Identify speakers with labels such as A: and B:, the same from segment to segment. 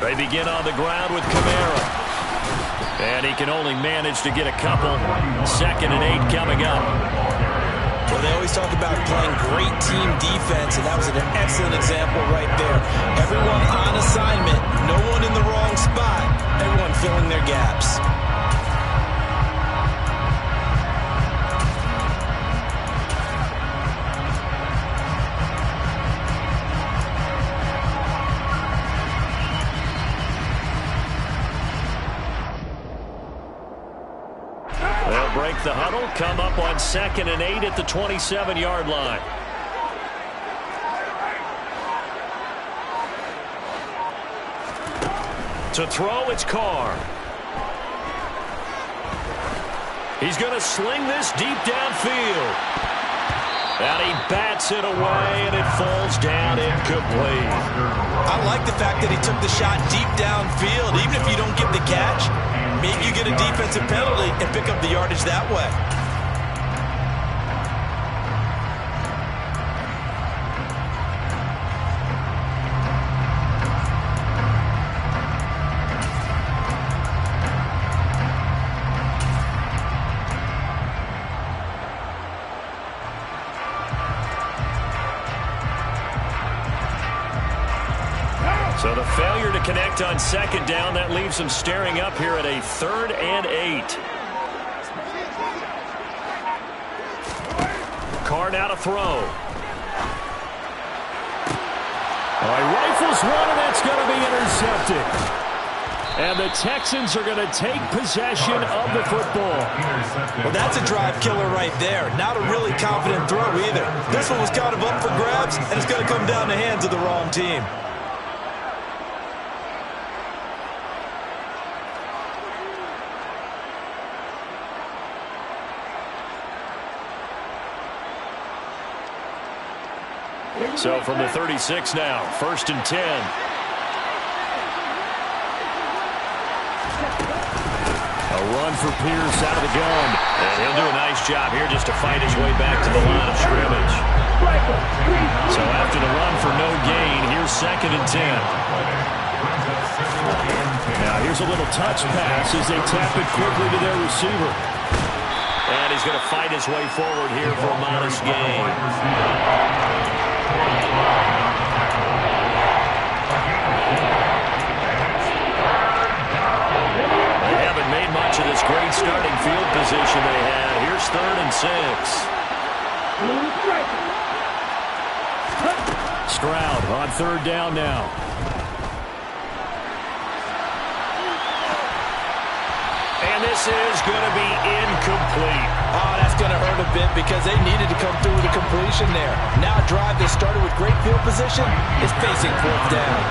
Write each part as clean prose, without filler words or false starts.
A: They begin on the ground with Kamara. And he can only manage to get a couple. 2nd and 8 coming up.
B: Well, they always talk about playing great team defense, and that was an excellent example right there. Everyone on assignment, no one in the wrong spot, everyone filling their gaps.
A: They'll break the huddle, come up on 2nd and 8 at the 27-yard line. To throw, it's Carr. He's going to sling this deep downfield. And he bats it away, and it falls down incomplete.
B: I like the fact that he took the shot deep downfield. Even if you don't get the catch, maybe you get a defensive penalty and pick up the yardage that way.
A: So the failure to connect on 2nd down, that leaves them staring up here at a 3rd and 8. Carr now to throw. He rifles one, and that's going to be intercepted. And the Texans are going to take possession of the football.
B: Well, that's a drive killer right there. Not a really confident throw either. This one was kind of up for grabs, and it's going to come down the hands of the wrong team.
A: So from the 36 now, 1st and 10. A run for Pierce out of the gun. And he'll do a nice job here just to fight his way back to the line of scrimmage. So after the run for no gain, here's 2nd and 10. Now here's a little touch pass as they tap it quickly to their receiver. And he's going to fight his way forward here for a modest gain. They haven't made much of this great starting field position they had. Here's 3rd and 6. Stroud on 3rd down now. And this is going to be incomplete.
B: Oh, that's going to hurt a bit because they needed to come through with a completion there. Now a drive that started with great field position is facing 4th down.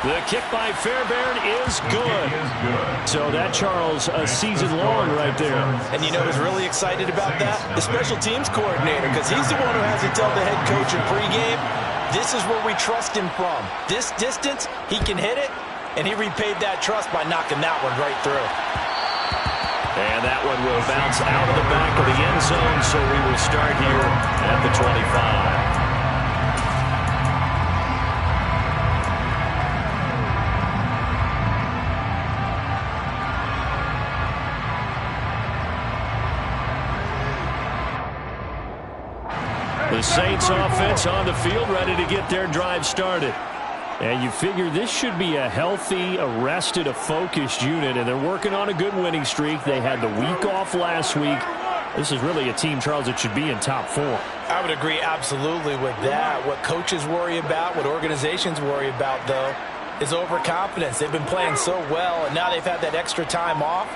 A: The kick by Fairbairn is good. So that, Charles, a season long right there.
B: And you know who's really excited about that? The special teams coordinator, because he's the one who has to tell the head coach in pregame, this is where we trust him from. This distance, he can hit it, and he repaid that trust by knocking that one right through.
A: And that one will bounce out of the back of the end zone, so we will start here at the 25. The Saints offense on the field, ready to get their drive started. And you figure this should be a healthy, a rested, a focused unit, and they're working on a good winning streak. They had the week off last week. This is really a team, Charles, that should be in top 4.
B: I would agree absolutely with that. What coaches worry about, what organizations worry about, though, is overconfidence. They've been playing so well, and now they've had that extra time off.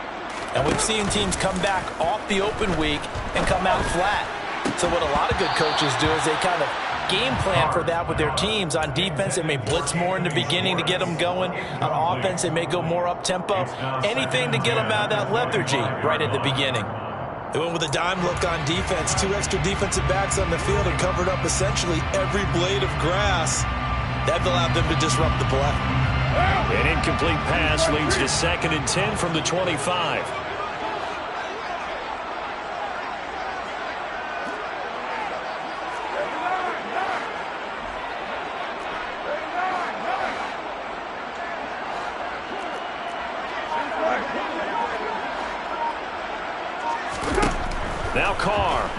B: And we've seen teams come back off the open week and come out flat. So what a lot of good coaches do is they kind of game plan for that with their teams. On defense, they may blitz more in the beginning to get them going. On offense, they may go more up-tempo. Anything to get them out of that lethargy right at the beginning. They went with a dime look on defense. 2 extra defensive backs on the field and covered up essentially every blade of grass. That allowed them to disrupt the play.
A: An incomplete pass leads to 2nd and 10 from the 25. Now Carr.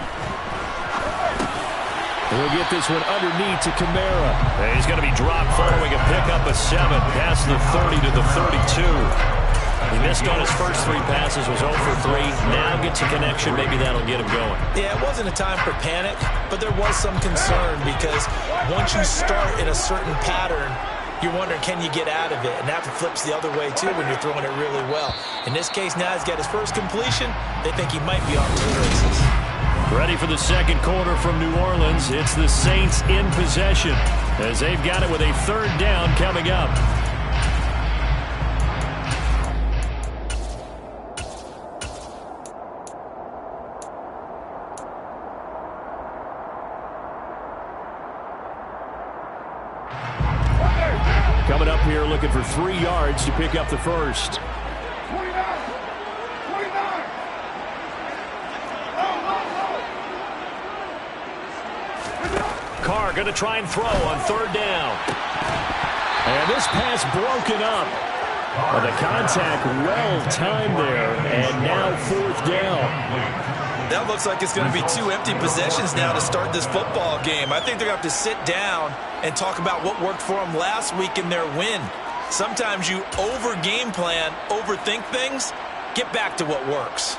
A: We'll get this one underneath to Kamara. And he's going to be dropped following a pickup of 7 past the 30 to the 32. He missed on his first 3 passes, was 0 for 3. Now gets a connection. Maybe that'll get him going.
B: Yeah, it wasn't a time for panic, but there was some concern because once you start in a certain pattern, you're wondering, can you get out of it? And that flips the other way, too, when you're throwing it really well. In this case, now he's got his first completion. They think he might be off to the races.
A: Ready for the second quarter from New Orleans. It's the Saints in possession as they've got it with a 3rd down coming up. Coming up here looking for 3 yards to pick up the first. Carr going to try and throw on 3rd down. And this pass broken up. Well, the contact well-timed there, and now 4th down.
B: That looks like it's going to be 2 empty possessions now to start this football game. I think they're going to have to sit down and talk about what worked for them last week in their win. Sometimes you over-game plan, overthink things, get back to what works.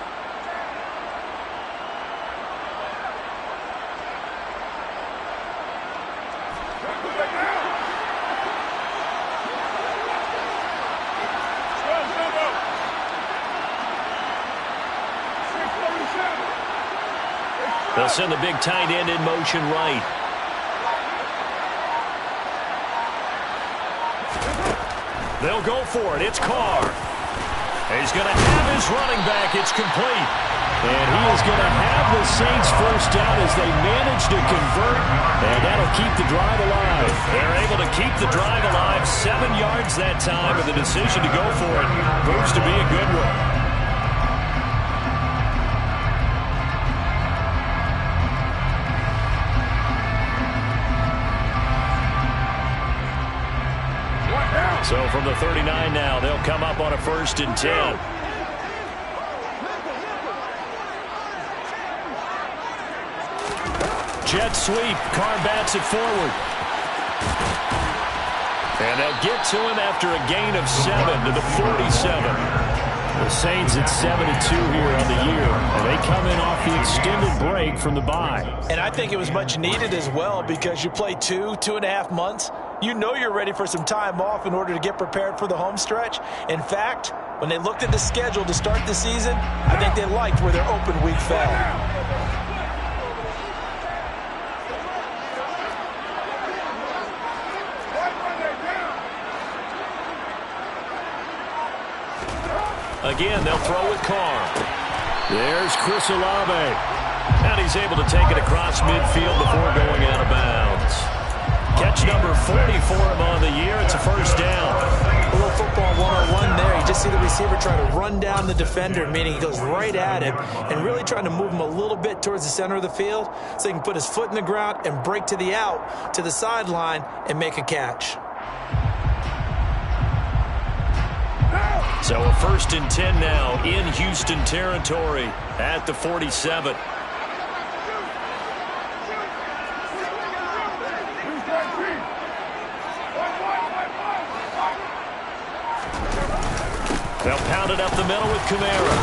A: They'll send the big tight end in motion right. They'll go for it. It's Carr. He's going to have his running back. It's complete. And he is going to have the Saints first down as they manage to convert. And that'll keep the drive alive. They're able to keep the drive alive. 7 yards that time, and the decision to go for it proves to be a good one. So from the 39 now, they'll come up on a 1st and 10. Jet sweep. Carr bats it forward. And they'll get to him after a gain of 7 to the 47. The Saints at 7-2 here on the year. And they come in off the extended break from the bye.
B: And I think it was much needed as well because you play 2.5 months. You know you're ready for some time off in order to get prepared for the home stretch. In fact, when they looked at the schedule to start the season, I think they liked where their open week fell.
A: Again, they'll throw with Carr. There's Chris Olave. And he's able to take it across midfield before going out of bounds. Catch number 40 for him on the year. It's a 1st down.
B: A little football 101 there. You just see the receiver trying to run down the defender, meaning he goes right at him and really trying to move him a little bit towards the center of the field so he can put his foot in the ground and break to the out, to the sideline, and make a catch.
A: So a 1st and 10 now in Houston territory at the 47. They'll pound it up the middle with Kamara.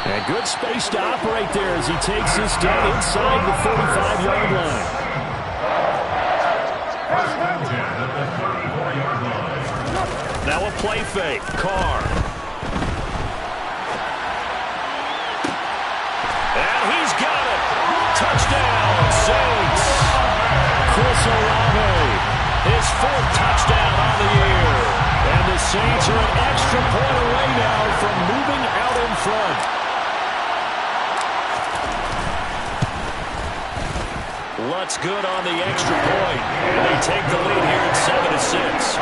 A: And good space to operate there as he takes this down inside the 45-yard line. Now a play fake. Carr. And he's got it. Touchdown, Saints. Chris Olave. His 4th touchdown on the year. And the Saints are an extra point away now from moving out in front. Lutz good on the extra point. And they take the lead here at 7-6.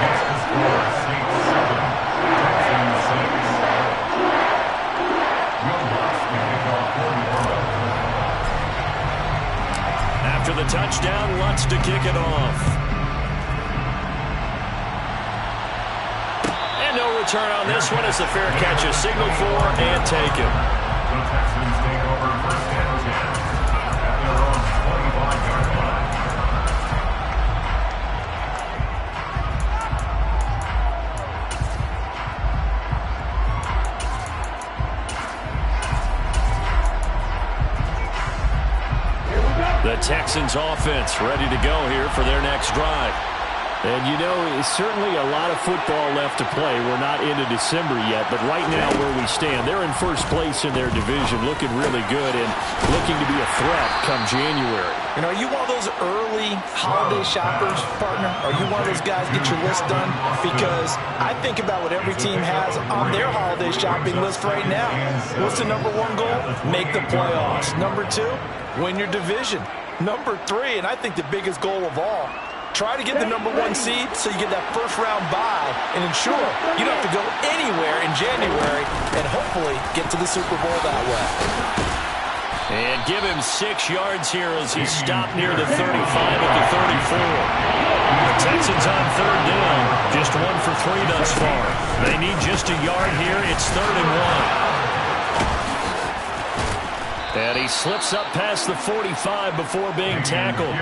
A: After the touchdown, Lutz to kick it off. And no return on this one as the fair catch is signaled for and taken. The Texans offense ready to go here for their next drive. And, you know, certainly a lot of football left to play. We're not into December yet, but right now where we stand, they're in first place in their division, looking really good and looking to be a threat come January.
B: You know, are you one of those early holiday shoppers, partner? Are you one of those guys get your list done? Because I think about what every team has on their holiday shopping list right now. What's the number one goal? Make the playoffs. Number two, win your division. Number three, and I think the biggest goal of all, try to get the number one seed so you get that first round bye and ensure you don't have to go anywhere in January and hopefully get to the Super Bowl that way.
A: And give him 6 yards here as he stopped near the 35 at the 34. The Texans on third down. Just 1 for 3 thus far. They need just a yard here. It's 3rd and 1. And he slips up past the 45 before being tackled.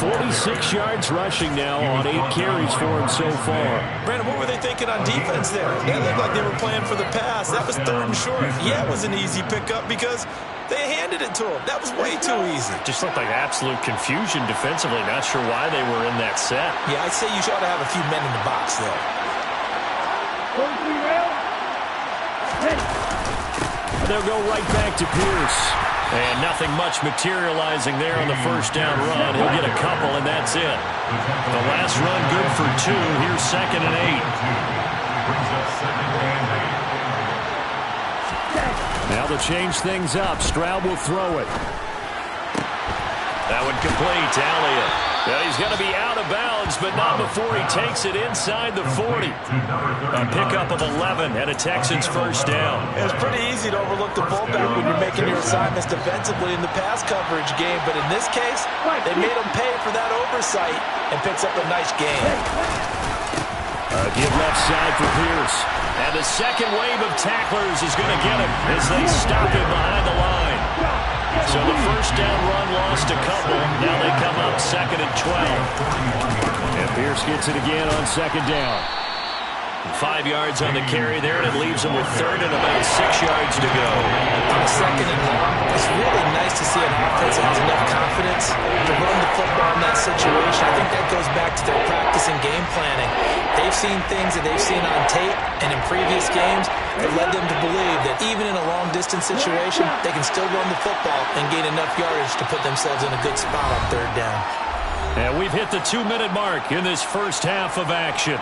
A: 46 yards rushing now on 8 carries for him so far.
B: Brandon, what were they thinking on defense there? They looked like they were playing for the pass. That was 3rd and short. Yeah, it was an easy pickup because they handed it to him. That was way too easy.
A: Just looked like absolute confusion defensively. Not sure why they were in that set.
B: Yeah, I'd say you ought to have a few men in the box there.
A: They'll go right back to Pierce. And nothing much materializing there on the first down run. He'll get a couple, and that's it. The last run good for 2. Here's 2nd and 8. Now they'll change things up. Stroud will throw it. That one complete. Elliott. Well, he's going to be out of bounds, but not before he takes it inside the 40. A pickup of 11 and a Texans first down.
B: It's pretty easy to overlook the fullback when you're making your assignments defensively in the pass coverage game, but in this case, they made him pay for that oversight and picks up a nice gain.
A: Give left side for Pierce. And the second wave of tacklers is going to get him as they stop him behind the line. So the first down run lost a couple. Now they come up 2nd and 12. And Pierce gets it again on 2nd down. 5 yards on the carry there, and it leaves him with 3rd and about 6 yards to go.
B: On 2nd and long, it's really nice to see an offense that has enough confidence to run the football in that situation. I think that goes back to their practice and game planning. They've seen things that they've seen on tape and in previous games that led them to believe that even in a long-distance situation, they can still run the football and gain enough yardage to put themselves in a good spot on 3rd down.
A: And we've hit the 2-minute mark in this first half of action.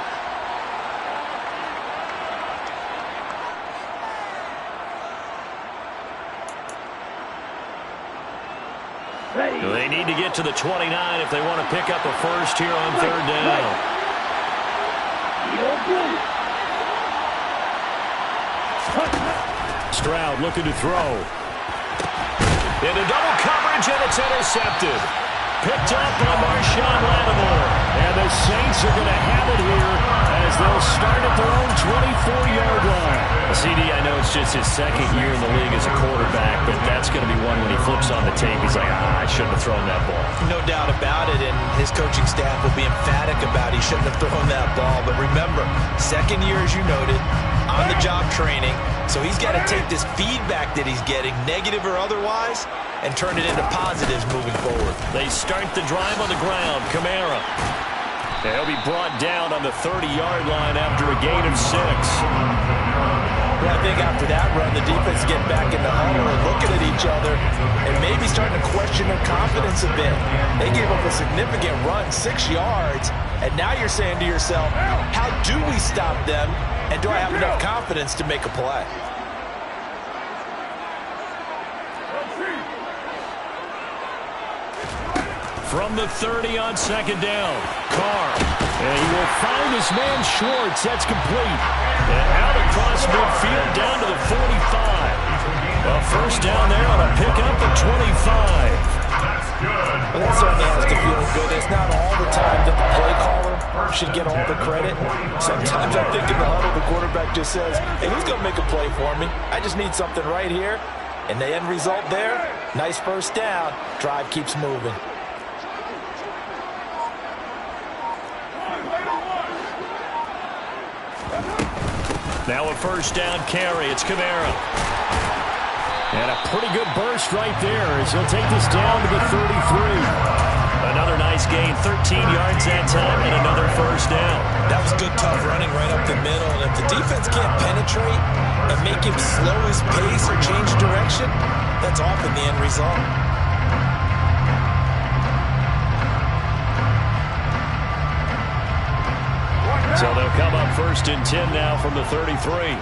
A: They need to get to the 29 if they want to pick up a first here on 3rd down. Stroud looking to throw. Into double coverage, and it's intercepted. Picked up by Marshawn Lattimore. And the Saints are going to have it here as they'll start at their own 24-yard line. CD, I know it's just his 2nd year in the league as a quarterback, but that's going to be one when he flips on the tape. He's like, I shouldn't have thrown that ball.
B: No doubt about it, and his coaching staff will be emphatic about he shouldn't have thrown that ball. But remember, 2nd year, as you noted, on-the-job training, so he's got to take this feedback that he's getting, negative or otherwise, and turn it into positives moving forward.
A: They start the drive on the ground. Kamara. And he'll be brought down on the 30-yard line after a gain of 6.
B: Well, I think after that run, the defense get back in the huddle and looking at each other and maybe starting to question their confidence a bit. They gave up a significant run, 6 yards, and now you're saying to yourself, how do we stop them, and do I have enough confidence to make a play?
A: From the 30 on 2nd down, Carr. And he will find his man Schwartz. That's complete. And out across midfield down to the 45. A first down there on a pickup at 25.
B: Well, that certainly has to feel good. It's not all the time that the play caller should get all the credit. Sometimes I think in the huddle, the quarterback just says, hey, who's going to make a play for me? I just need something right here. And the end result there, nice first down. Drive keeps moving.
A: Now a first down carry. It's Kamara. And a pretty good burst right there as he'll take this down to the 33. Another nice gain, 13 yards that time, and another first down.
B: That was good, tough running right up the middle. And if the defense can't penetrate and make him slow his pace or change direction, that's often the end result.
A: So they'll come up 1st and 10 now from the 33.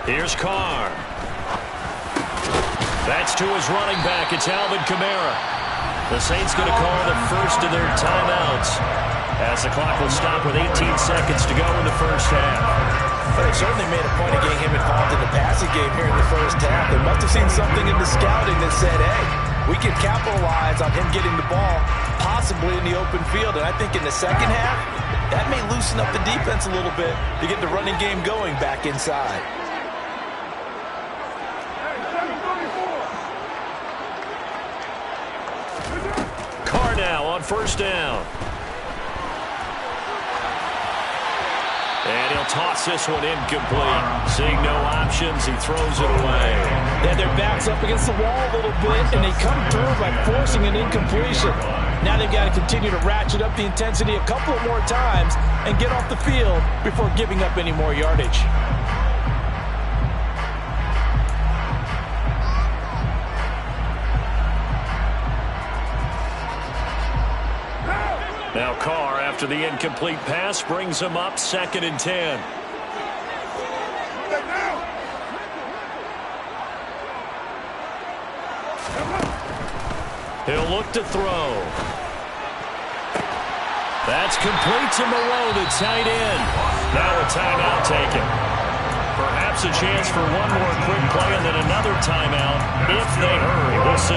A: Here's Carr. That's to his running back. It's Alvin Kamara. The Saints going to call the first of their timeouts as the clock will stop with 18 seconds to go in the first half.
B: Well, they certainly made a point of getting him involved in the passing game here in the first half. They must have seen something in the scouting that said, hey, we can capitalize on him getting the ball possibly in the open field. And I think in the second half, that may loosen up the defense a little bit to get the running game going back inside.
A: Now on first down. And he'll toss this one incomplete. Seeing no options, he throws it away.
B: Yeah, their back's up against the wall a little bit, and they come through by forcing an incompletion. Now they've got to continue to ratchet up the intensity a couple of more times and get off the field before giving up any more yardage.
A: Now Carr, after the incomplete pass, brings him up 2nd and 10. He'll look to throw. That's complete to Moreau, the tight end. Now a timeout taken. Perhaps a chance for one more quick play and then another timeout if they hurry. We'll see.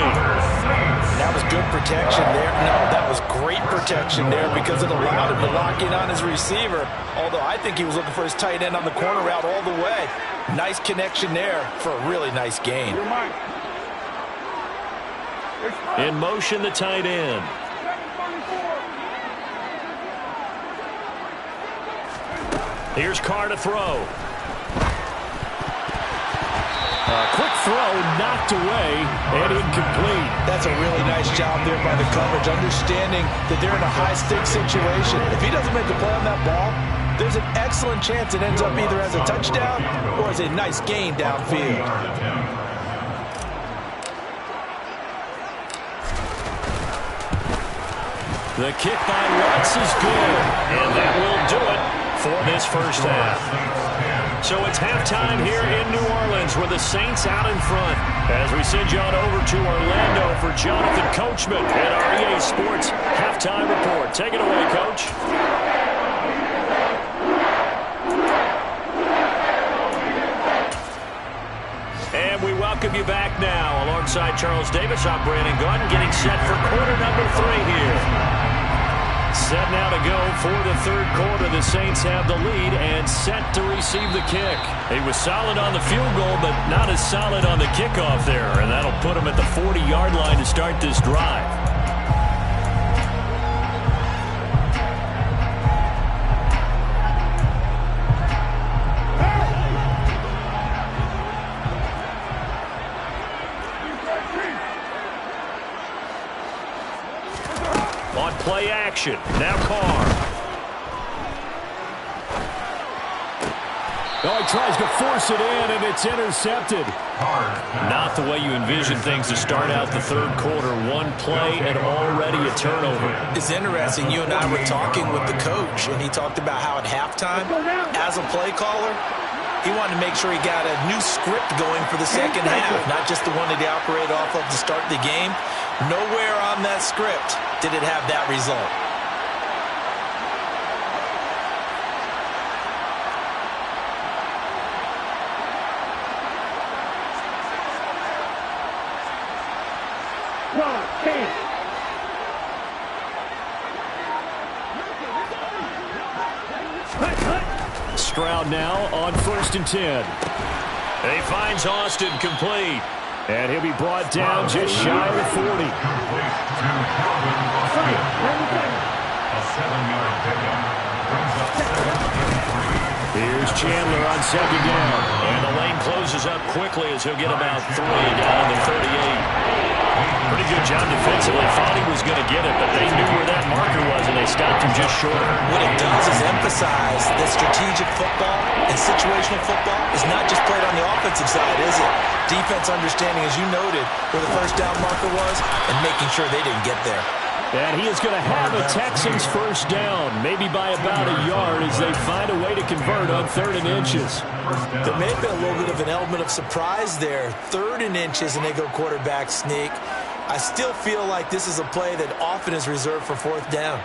B: That was good protection there. No, that was great protection there because it allowed him to lock in on his receiver. Although I think he was looking for his tight end on the corner route all the way. Nice connection there for a really nice gain.
A: In motion, the tight end. Here's Carr to throw. Quick throw, knocked away, and incomplete.
B: That's a really nice job there by the coverage, understanding that they're in a high-stakes situation. If he doesn't make the play on that ball, there's an excellent chance it ends up either as a touchdown or as a nice gain downfield.
A: The kick by Watts is good, and that will do it for this first half. So it's halftime here in New Orleans with the Saints out in front. As we send you on over to Orlando for Jonathan Coachman at our EA Sports Halftime Report. Take it away, Coach. And we welcome you back now. Alongside Charles Davis, I'm Brandon Gunn, getting set for quarter number 3 here. Set now to go for the third quarter. The Saints have the lead and set to receive the kick. He was solid on the field goal, but not as solid on the kickoff there. And that'll put him at the 40-yard line to start this drive. On play action, now Carr. Oh, he tries to force it in, and it's intercepted. Not the way you envision things to start out the third quarter. One play and already a turnover.
B: It's interesting. You and I were talking with the coach, and he talked about how at halftime, as a play caller, he wanted to make sure he got a new script going for the second half, not just the one that he operated off of to start the game. Nowhere on that script did it have that result.
A: Stroud now on 1st and 10. And he finds Austin complete. And he'll be brought down just shy of the 40.
C: A 7-yard pickup. Brings up 7th and 3.
A: Here's Chandler on second down.
C: And the lane closes up quickly as he'll get about 3 down to 38.
A: Pretty good job defensively. Thought he was going to get it, but they knew where that marker was, and they stopped him just short.
B: What it does is emphasize that strategic football and situational football is not just played on the offensive side, is it? Defense understanding, as you noted, where the first down marker was and making sure they didn't get there.
A: And he is going to have a Texans first down, maybe by about a yard as they find a way to convert on 3rd and inches.
B: There may have been a little bit of an element of surprise there. 3rd and inches, and they go quarterback sneak. I still feel like this is a play that often is reserved for 4th down.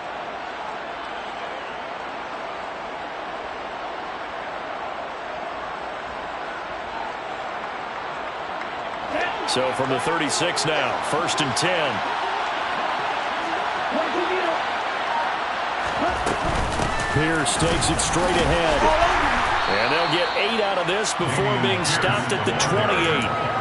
A: So from the 36 now, 1st and 10. Pierce takes it straight ahead. And they'll get 8 out of this before being stopped at the 28.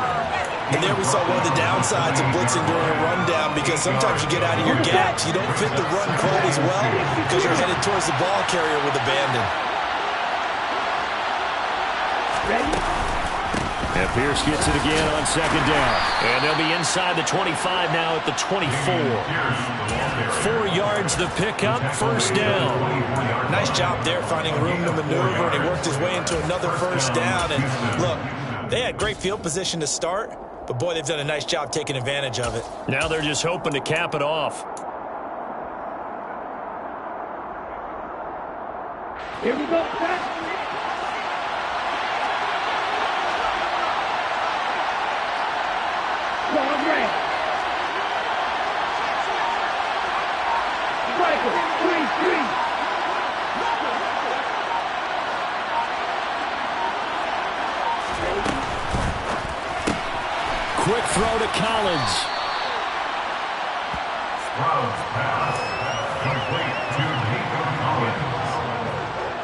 B: And there we saw one of the downsides of blitzing during a rundown, because sometimes you get out of your gaps. You don't fit the run quite as well because you're headed towards the ball carrier with abandon.
A: And Pierce gets it again on 2nd down. And they'll be inside the 25 now at the 24. 4 yards the pickup, 1st down.
B: Nice job there finding room to maneuver, and he worked his way into another 1st down. And look, they had great field position to start, but boy, they've done a nice job taking advantage of it.
A: Now they're just hoping to cap it off.
D: Here we go.
A: Quick throw to Collins.
E: Sprouse pass. Complete to Nico Collins.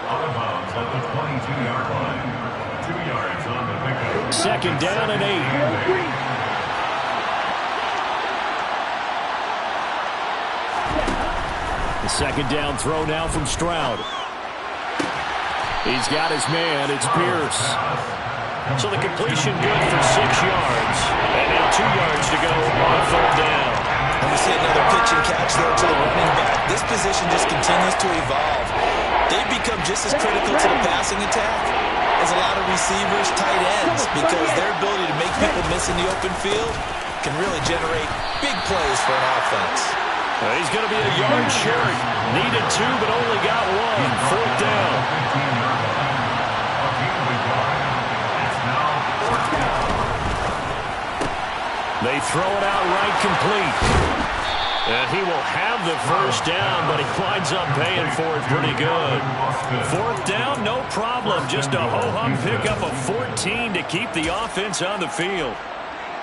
E: Out of bounds at the 22-yard line. 2 yards on the pickup.
A: 2nd down and 8. The 2nd down throw now from Stroud. He's got his man. It's Pierce. So the completion good for 6 yards. And now 2 yards to go on 3rd down.
B: And we see another pitch and catch there to the running back. This position just continues to evolve. They've become just as critical to the passing attack as a lot of receivers, tight ends, because their ability to make people miss in the open field can really generate big plays for an offense.
A: He's going to be a yard short. Needed 2, but only got 1. 4th down. They throw it out right complete. And he will have the first down, but he winds up paying for it pretty good. 4th down, no problem. Just a ho-hum pickup of 14 to keep the offense on the field.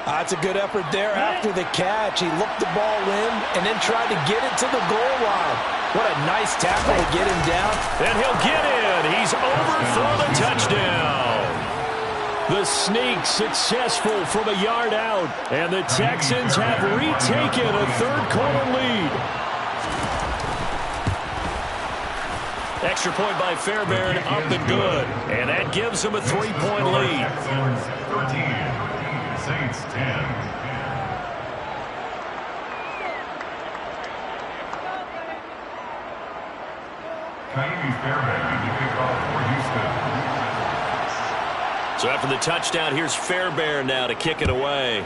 B: That's a good effort there after the catch. He looked the ball in and then tried to get it to the goal line. What a nice tackle to get him down.
A: And he'll get in. He's over for the touchdown. The sneak successful from a yard out. And the Texans have retaken a 3rd quarter lead. Extra point by Fairbairn, up and good. And that gives them a 3-point lead.
E: Texans 13. Saints 10. Ka'imi Fairbairn to kick off for Houston.
A: So after the touchdown, here's Fairbairn now to kick it away.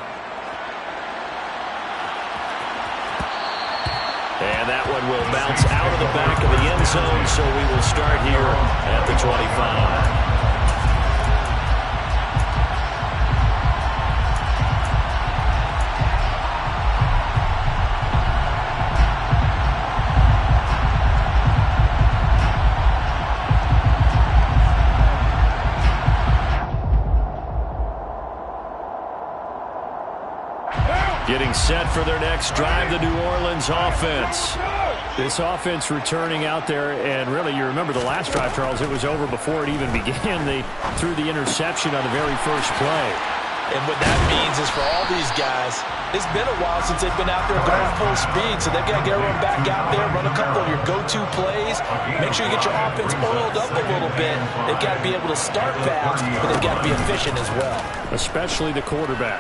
A: And that one will bounce out of the back of the end zone, so we will start here at the 25. Getting set for their next drive, the New Orleans offense. This offense returning out there, and really, you remember the last drive, Charles, it was over before it even began. They threw the interception on the very first play.
B: And what that means is for all these guys, it's been a while since they've been out there going full speed, so they've got to get everyone back out there, run a couple of your go-to plays, make sure you get your offense oiled up a little bit. They've got to be able to start fast, but they've got to be efficient as well.
A: Especially the quarterback.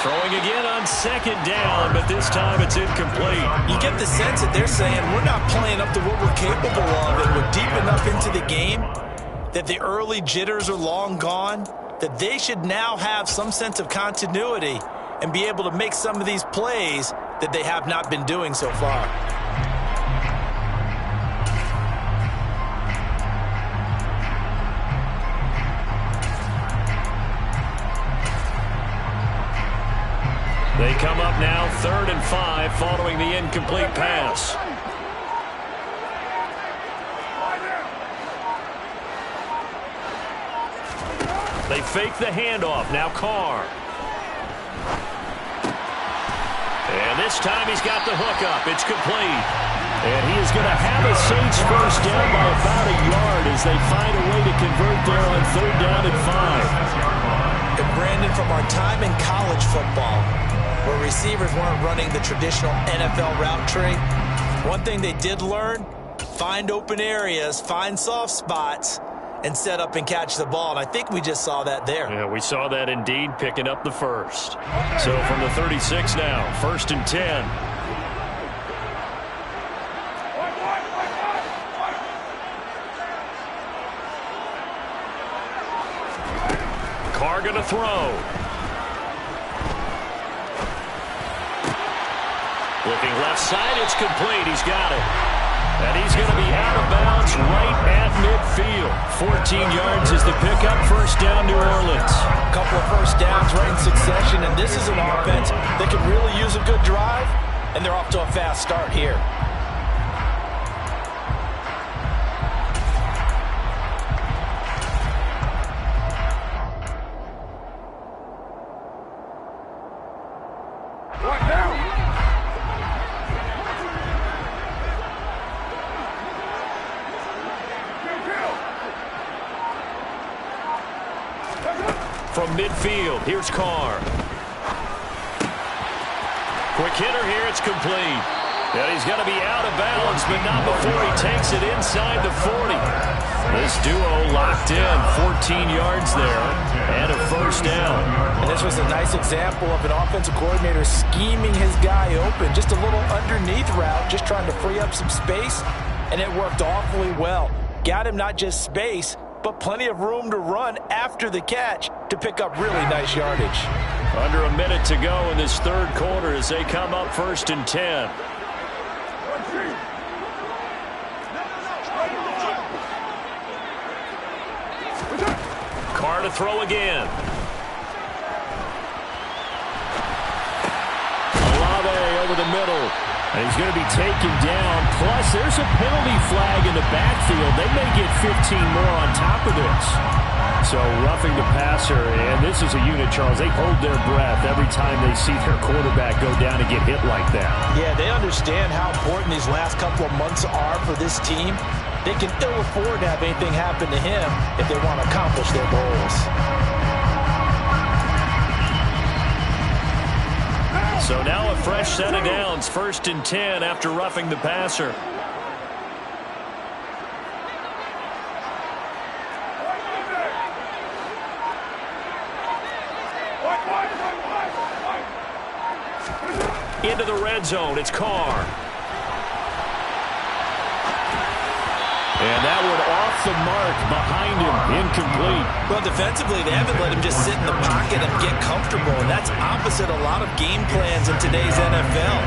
A: Throwing again on second down, but this time it's incomplete.
B: You get the sense that they're saying we're not playing up to what we're capable of, and we're deep enough into the game that the early jitters are long gone, that they should now have some sense of continuity and be able to make some of these plays that they have not been doing so far.
A: They come up now 3rd and 5 following the incomplete pass. They fake the handoff. Now Carr. And this time he's got the hook up. It's complete. And he is going to have a Saints first down by about a yard as they find a way to convert there on 3rd down and 5.
B: And Brandon, from our time in college football, where receivers weren't running the traditional NFL route tree, one thing they did learn, find open areas, find soft spots, and set up and catch the ball. And I think we just saw that there.
A: Yeah, we saw that indeed, picking up the first. So from the 36 now, 1st and 10. Carr going to throw. Looking left side, it's complete. He's got it. And he's going to be out of bounds right at midfield. 14 yards is the pickup. First down, New Orleans.
B: A couple of first downs right in succession, and this is an offense that could really use a good drive, and they're off to a fast start here.
A: From midfield, here's Carr. Quick hitter here, it's complete. And he's going to be out of bounds, but not before he takes it inside the 40. This duo locked in, 14 yards there, and a first down.
B: And this was a nice example of an offensive coordinator scheming his guy open. Just a little underneath route, just trying to free up some space, and it worked awfully well. Got him not just space, but plenty of room to run after the catch to pick up really nice yardage.
A: Under a minute to go in this third quarter as they come up 1st and 10. Carr to throw again. Olave over the middle. And he's going to be taken down. Plus, there's a penalty flag in the backfield. They may get 15 more on top of this. So roughing the passer, and this is a unit, Charles. They hold their breath every time they see their quarterback go down and get hit like that.
B: Yeah, they understand how important these last couple of months are for this team. They can ill afford to have anything happen to him if they want to accomplish their goals.
A: So now a fresh set of downs, 1st and 10 after roughing the passer. Into the red zone, it's Carr. And that one off the mark behind him, incomplete.
B: Well, defensively, they haven't let him just sit in the pocket and get comfortable, and that's opposite a lot of game plans in today's NFL.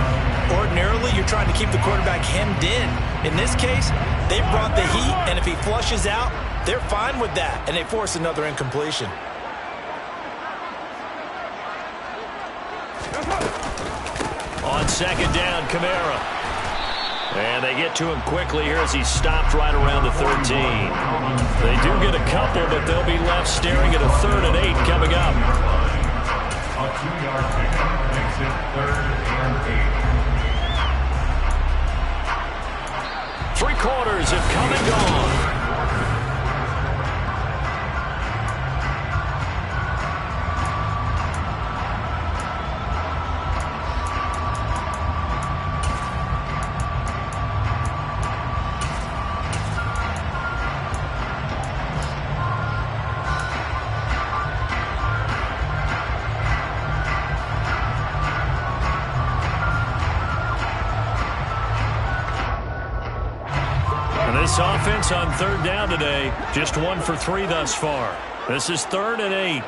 B: Ordinarily, you're trying to keep the quarterback hemmed in. In this case, they brought the heat, and if he flushes out, they're fine with that, and they force another incompletion.
A: On second down, Kamara. And they get to him quickly here as he's stopped right around the 13. They do get a couple, but they'll be left staring at a 3rd and 8 coming up.
E: A 2-yard pickup makes it 3rd and 8.
A: 3 quarters have come and gone.
C: this offense on third down today. Just 1 for 3 thus far. This is 3rd and 8.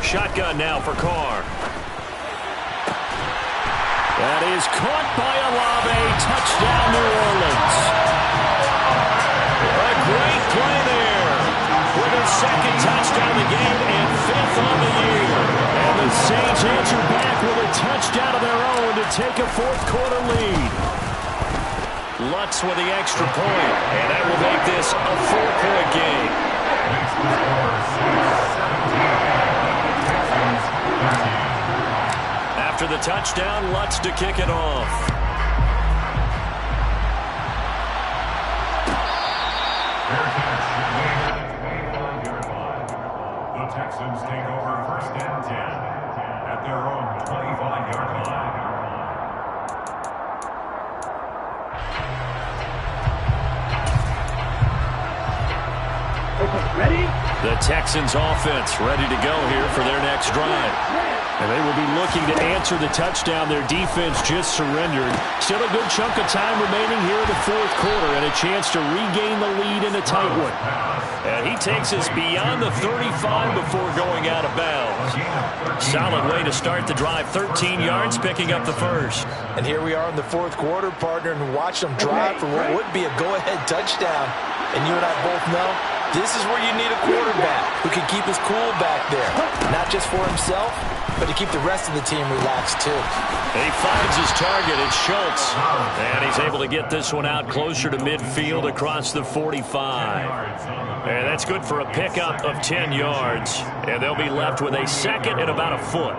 C: Shotgun now for Carr.
A: That is caught by Olave. Touchdown, New Orleans.
C: A great play there. With his 2nd touchdown of the game and 5th on the year.
A: And the Saints answer back with a touchdown of their own to take a 4th quarter lead.
C: Lutz with the extra point. And that will make this a 4-point game.
E: Makes the score 6-17.
C: After the touchdown, Lutz to kick it off.
E: Fair catch made at the 25-yard line. The Texans take over 1st and 10 at their own 25-yard line.
A: Ready?
C: The Texans offense ready to go here for their next drive.
A: And they will be looking to answer the touchdown their defense just surrendered. Still a good chunk of time remaining here in the 4th quarter and a chance to regain the lead in a tight one.
C: And he takes us beyond the 35 before going out of bounds. Solid way to start the drive. 13 yards, picking up the 1st.
B: And here we are in the 4th quarter, partner, and watch them drive for what would be a go-ahead touchdown. And you and I both know this is where you need a quarterback who can keep his cool back there. Not just for himself, but to keep the rest of the team relaxed too.
C: And he finds his target. It's Schultz. And he's able to get this one out closer to midfield across the 45. And that's good for a pickup of 10 yards. And they'll be left with a 2nd and about a foot.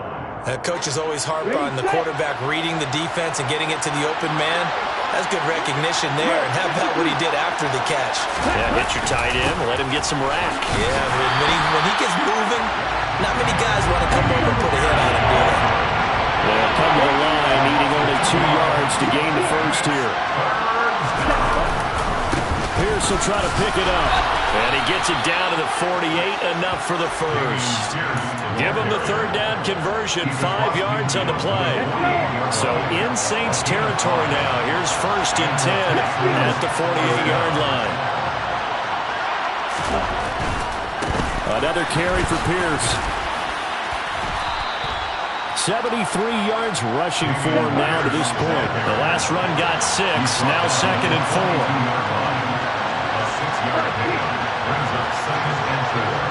B: Coaches always harp on the quarterback reading the defense and getting it to the open man. That's good recognition there. And how about what he did after the catch?
C: Yeah, hit your tight end, let him get some rack.
B: Yeah, when he gets moving, not many guys want to come over and put a hit on him, do they?
A: They'll come to the line, needing only 2 yards to gain the 1st here. Pierce will try to pick it up.
C: And he gets it down to the 48, enough for the 1st. Give him the 3rd down conversion, 5 yards on the play. So in Saints territory now. Here's 1st and 10 at the 48-yard line.
A: Another carry for Pierce. 73 yards rushing for him now to this point.
C: The last run got 6, now 2nd and 4.
E: A 6-yard pickup brings up 2nd and 4.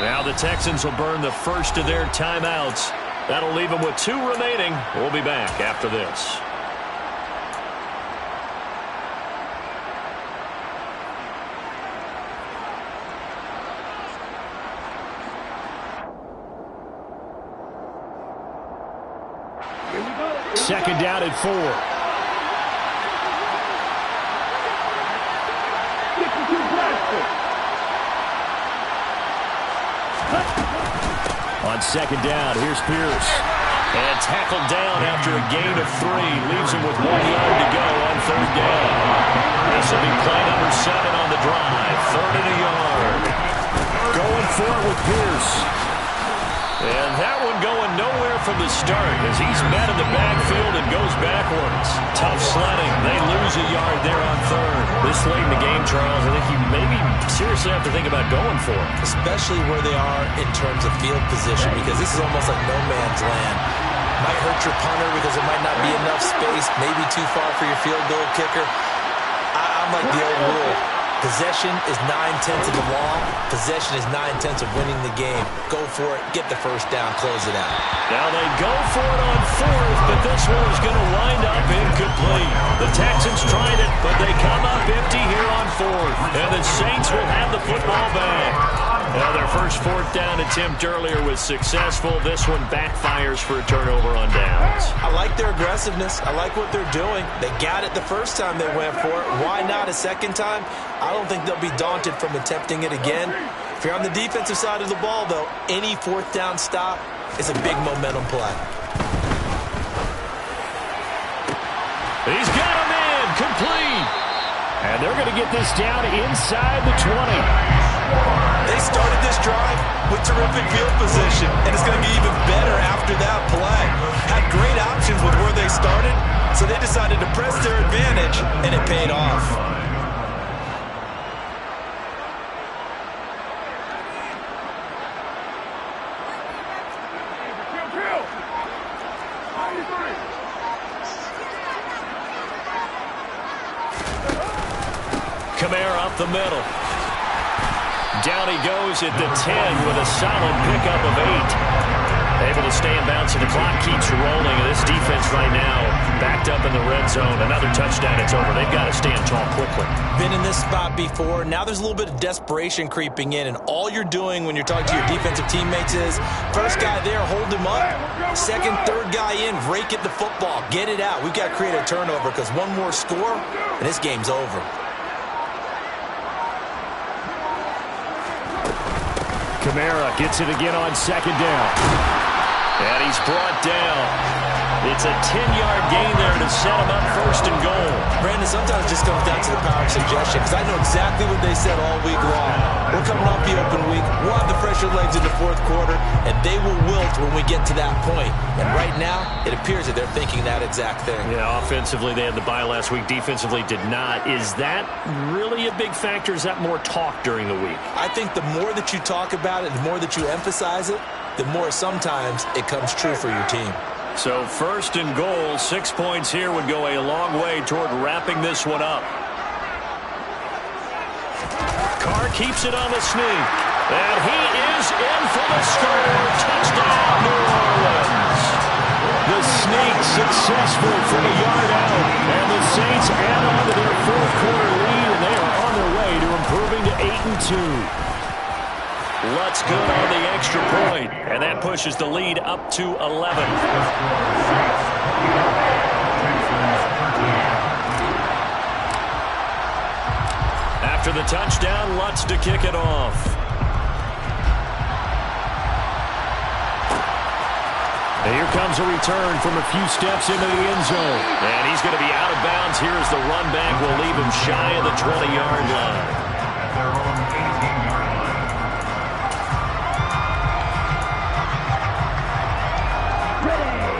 C: Now the Texans will burn the 1st of their timeouts. That'll leave them with 2 remaining. We'll be back after this.
A: Second down at 4. On 2nd down, here's Pierce.
C: And tackled down after a gain of 3. Leaves him with 1 yard to go on 3rd down. This will be play number 7 on the drive. 3rd and a yard.
A: Going for it with Pierce.
C: And that one going nowhere from the start as he's met in the backfield and goes backwards. Tough sledding. They lose a yard there on 3rd. This late in the game, Charles, I think you maybe seriously have to think about going for it.
B: Especially where they are in terms of field position, because this is almost like no man's land. Might hurt your punter because there might not be enough space, maybe too far for your field goal kicker. I'm like the old rule. Possession is 9/10 of the law. Possession is 9/10 of winning the game. Go for it. Get the 1st down. Close it out.
C: Now they go for it on 4th, but this one is going to wind up incomplete. The Texans tried it, but they come up empty here on 4th. And the Saints will have the football back. Now their first 4th down attempt earlier was successful. This one backfires for a turnover on downs.
B: I like their aggressiveness. I like what they're doing. They got it the first time they went for it. Why not a second time? I don't think they'll be daunted from attempting it again. If you're on the defensive side of the ball, though, any 4th down stop is a big momentum play.
A: He's got him in. Complete. And they're going to get this down inside the 20.
B: They started this drive with terrific field position, and it's going to get even better after that play. Had great options with where they started, so they decided to press their advantage, and it paid off.
A: Kamara up the middle. Down he goes at the 10 with a solid pickup of 8. Able to stay in bounds, and the clock keeps rolling. And this defense right now backed up in the red zone. Another touchdown, it's over. They've got to stand tall quickly.
B: Been in this spot before. Now there's a little bit of desperation creeping in, and all you're doing when you're talking to your defensive teammates is, first guy there, hold him up. Second, third guy in, rake at the football. Get it out. We've got to create a turnover because one more score, and this game's over.
A: Kamara gets it again on second down. And he's brought down. It's a 10-yard gain there to set him up first and goal.
B: Brandon, sometimes it just comes down to the power of suggestion, because I know exactly what they said all week long. We're coming off the open week. We'll have the fresher legs in the fourth quarter, and they will wilt when we get to that point. And right now, it appears that they're thinking that exact thing.
A: Yeah, offensively, they had the bye last week. Defensively, did not. Is that really a big factor? Is that more talk during the week?
B: I think the more that you talk about it, the more that you emphasize it, the more sometimes it comes true for your team.
A: So first and goal, 6 points here would go a long way toward wrapping this one up. Carr keeps it on the sneak. And he is in for the score. Touchdown, New Orleans. The sneak successful from a yard out. And the Saints add on to their fourth quarter lead, and they are on their way to improving to 8-2. Lutz good on the extra point, and that pushes the lead up to 11. After the touchdown, Lutz to kick it off. And here comes a return from a few steps into the end zone. And he's going to be out of bounds here as the run back will leave him shy of the 20-yard line.
E: At their own 18-yard line.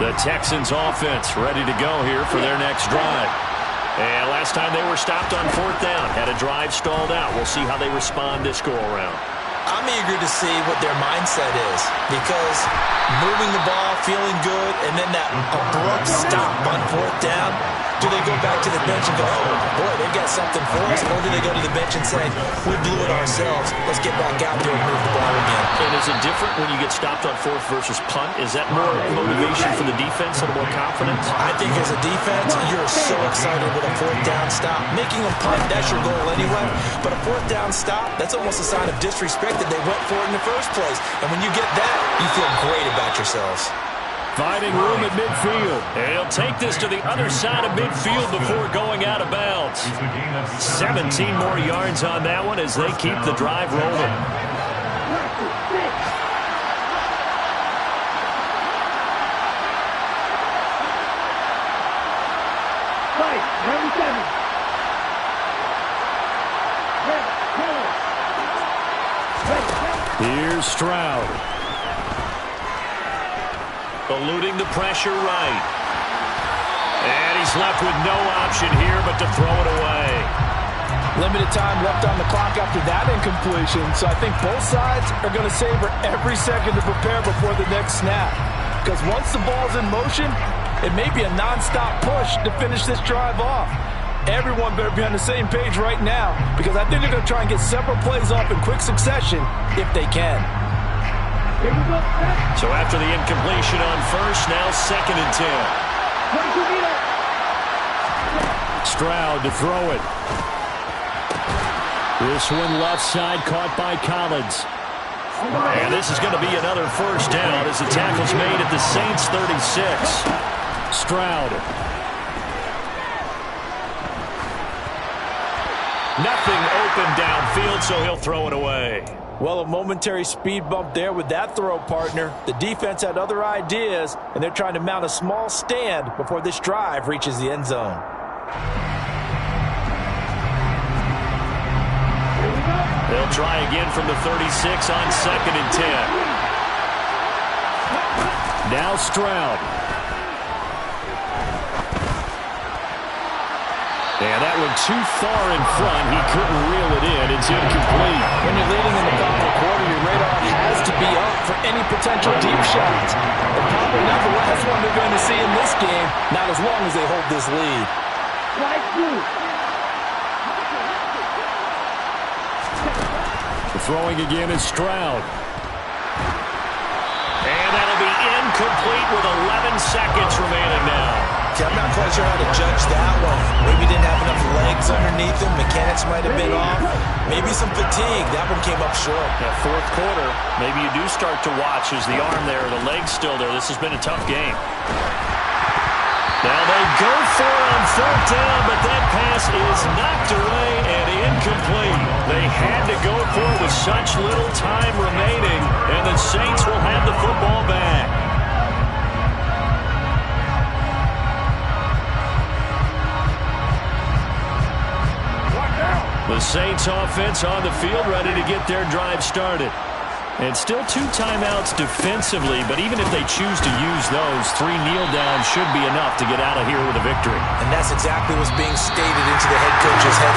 A: The Texans offense ready to go here for their next drive. And last time they were stopped on fourth down, had a drive stalled out. We'll see how they respond this go-around.
B: I'm eager to see what their mindset is, because moving the ball, feeling good, and then that abrupt stop on fourth down, do they go back to the bench and go, oh, boy, they got something for us, or do they go to the bench and say, we blew it ourselves, let's get back out there and move the ball again?
A: And is it different when you get stopped on fourth versus punt? Is that more motivation for the defense, a little more confidence?
B: I think as a defense, you're so excited with a fourth down stop. Making them punt, that's your goal anyway. But a fourth down stop, that's almost a sign of disrespect that they went for it in the first place. And when you get that, you feel great about yourselves.
A: Finding room at midfield. And he'll take this to the other side of midfield before going out of bounds. 17 more yards on that one as they keep the drive rolling. Here's Stroud. Eluding the pressure right. And he's left with no option here but to throw it away.
D: Limited time left on the clock after that incompletion, so I think both sides are going to savor every second to prepare before the next snap. Because once the ball's in motion, it may be a non-stop push to finish this drive off. Everyone better be on the same page right now, because I think they're going to try and get several plays off in quick succession if they can.
A: So after the incompletion on first, now 2nd and 10. Stroud to throw it. This one left side caught by Collins. And this is going to be another first down as the tackle's made at the Saints 36. Stroud. Nothing open downfield, so he'll throw it away.
B: Well, a momentary speed bump there with that throw, partner. The defense had other ideas, and they're trying to mount a small stand before this drive reaches the end zone.
A: They'll try again from the 36 on 2nd and 10. Now Stroud. And that one too far in front. He couldn't reel it in. It's incomplete.
D: When you're leading in the final quarter, your radar has to be up for any potential deep shots. And probably not the last one they're going to see in this game, not as long as they hold this lead.
A: Throwing again is Stroud. And that'll be incomplete with 11 seconds remaining now.
B: I'm not quite sure how to judge that one. Maybe didn't have enough legs underneath him. Mechanics might have been off. Maybe some fatigue. That one came up short.
A: Yeah, fourth quarter, maybe you do start to watch as the arm there, the leg's still there. This has been a tough game. Now they go for it on 4th down, but that pass is knocked away and incomplete. They had to go for it with such little time remaining, and the Saints will have the football back. The Saints offense on the field, ready to get their drive started. And still 2 timeouts defensively, but even if they choose to use those, 3 kneel downs should be enough to get out of here with a victory.
B: And that's exactly what's being stated into the head coach's head.